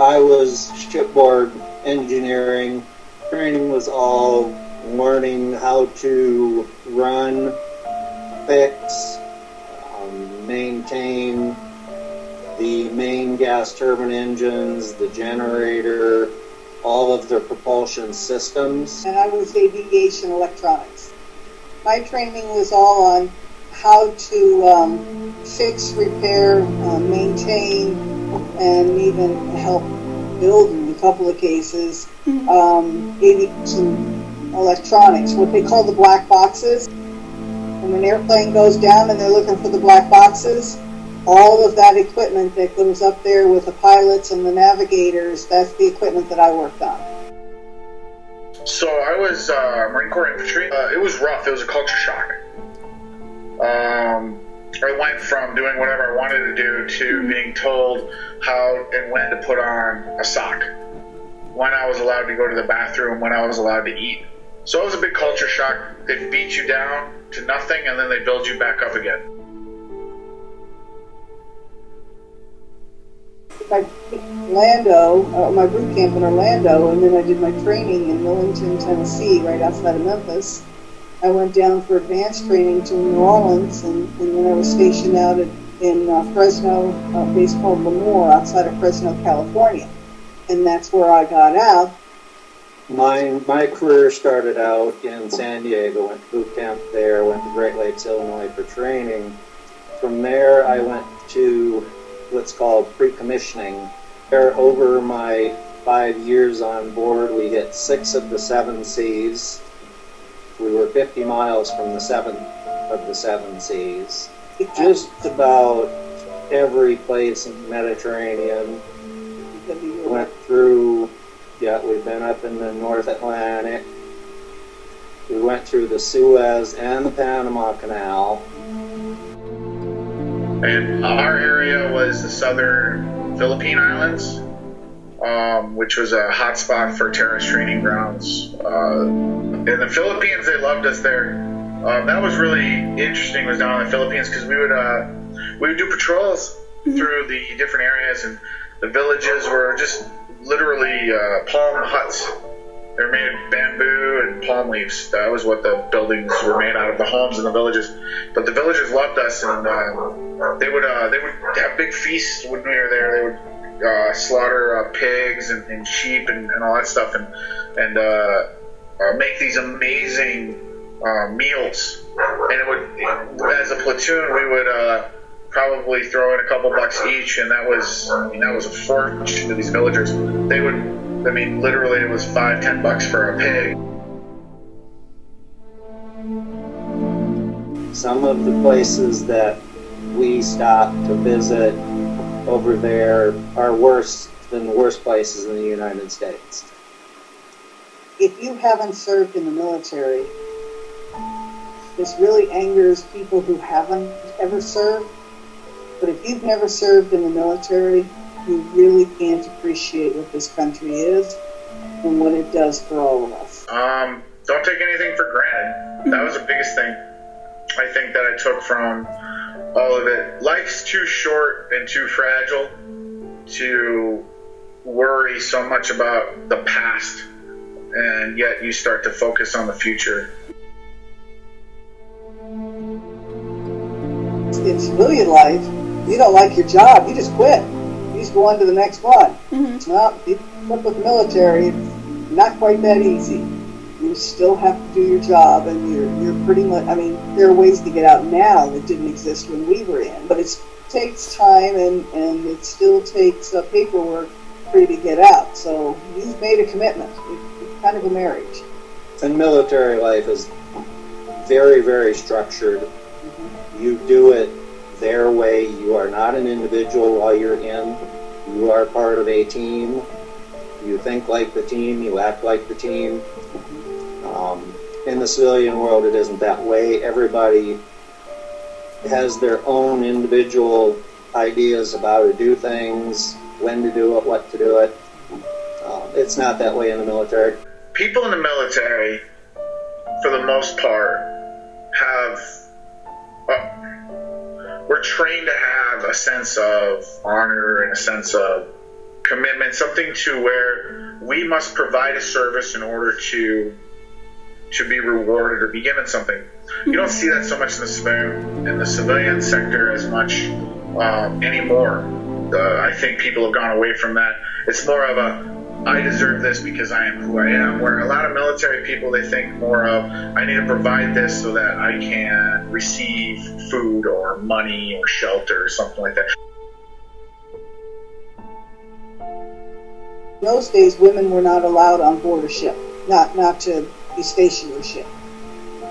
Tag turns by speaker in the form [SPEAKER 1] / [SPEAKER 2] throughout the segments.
[SPEAKER 1] I was shipboard engineering. Training was all learning how to run, fix, maintain the main gas turbine engines, the generator, all of their propulsion systems.
[SPEAKER 2] And I was aviation electronics. My training was all on how to fix, repair, maintain, and even help build in a couple of cases aviation electronics, what they call the black boxes. When an airplane goes down and they're looking for the black boxes, all of that equipment that goes up there with the pilots and the navigators, that's the equipment that I worked on.
[SPEAKER 3] So I was Marine Corps infantry. It was rough. It was a culture shock. I went from doing whatever I wanted to do to being told how and when to put on a sock, when I was allowed to go to the bathroom, when I was allowed to eat. So it was a big culture shock. They beat you down to nothing and then they build you back up again.
[SPEAKER 2] I did Orlando, my boot camp in Orlando, and then I did my training in Millington, Tennessee, right outside of Memphis. I went down for advanced training to New Orleans, and then I was stationed out in Fresno, a place called Lemoore, outside of Fresno, California. And that's where I got out.
[SPEAKER 1] My career started out in San Diego, went to boot camp there, went to Great Lakes, Illinois for training. From there, I went to what's called pre-commissioning. There, over my 5 years on board, we hit 6 of the 7 seas. We were 50 miles from the 7th of the 7 seas. Just about every place in the Mediterranean. Went through, we've been up in the North Atlantic. We went through the Suez and the Panama Canal.
[SPEAKER 3] And our area was the southern Philippine Islands, which was a hotspot for terrorist training grounds. In the Philippines, they loved us there. That was really interesting, was down in the Philippines, because we would do patrols through the different areas, and the villages were just literally palm huts. They were made of bamboo and palm leaves. That was what the buildings were made out of, the homes in the villages. But the villagers loved us, and they would have big feasts when we were there. They would slaughter pigs and sheep and all that stuff, and make these amazing meals. And it would, as a platoon, we would probably throw in a couple bucks each, and that was a fortune to these villagers. They would. Literally, it was $5-10 for a pig.
[SPEAKER 1] Some of the places that we stopped to visit over there are worse than the worst places in the United States.
[SPEAKER 2] If you haven't served in the military, this really angers people who haven't ever served. But if you've never served in the military, you really can't appreciate what this country is and what it does for all of us.
[SPEAKER 3] Don't take anything for granted. That was the biggest thing I think that I took from all of it. Life's too short and too fragile to worry so much about the past, and yet you start to focus on the future.
[SPEAKER 2] In civilian life, you don't like your job, you just quit. You just go on to the next one. Mm-hmm. Well, you work with the military, it's not quite that easy. You still have to do your job, and you're pretty much, there are ways to get out now that didn't exist when we were in, but it takes time, and it still takes paperwork for you to get out. So you've made a commitment. It's kind of a marriage.
[SPEAKER 1] And military life is very, very structured. Mm-hmm. You do it their way. You are not an individual while you're in. You are part of a team. You think like the team. You act like the team. In the civilian world, it isn't that way. Everybody has their own individual ideas about how to do things, when to do it, what to do it. It's not that way in the military.
[SPEAKER 3] People in the military, for the most part, we're trained to have a sense of honor and a sense of commitment, something to where we must provide a service in order to be rewarded or be given something. You don't see that so much in the civilian sector as much anymore. I think people have gone away from that. It's more of a, I deserve this because I am who I am, where a lot of military people, they think more of, I need to provide this so that I can receive food or money or shelter or something like that.
[SPEAKER 2] In those days, women were not allowed on board a ship, not to be stationed on a ship.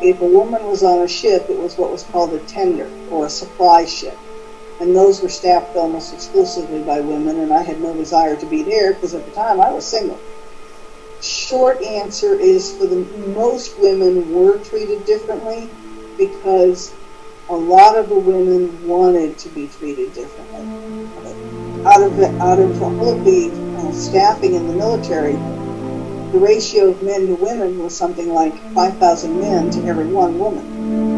[SPEAKER 2] If a woman was on a ship, it was what was called a tender, or a supply ship. And those were staffed almost exclusively by women, and I had no desire to be there because at the time I was single. Short answer is, for the most women were treated differently because a lot of the women wanted to be treated differently. Out of all of the staffing in the military, the ratio of men to women was something like 5,000 men to every one woman.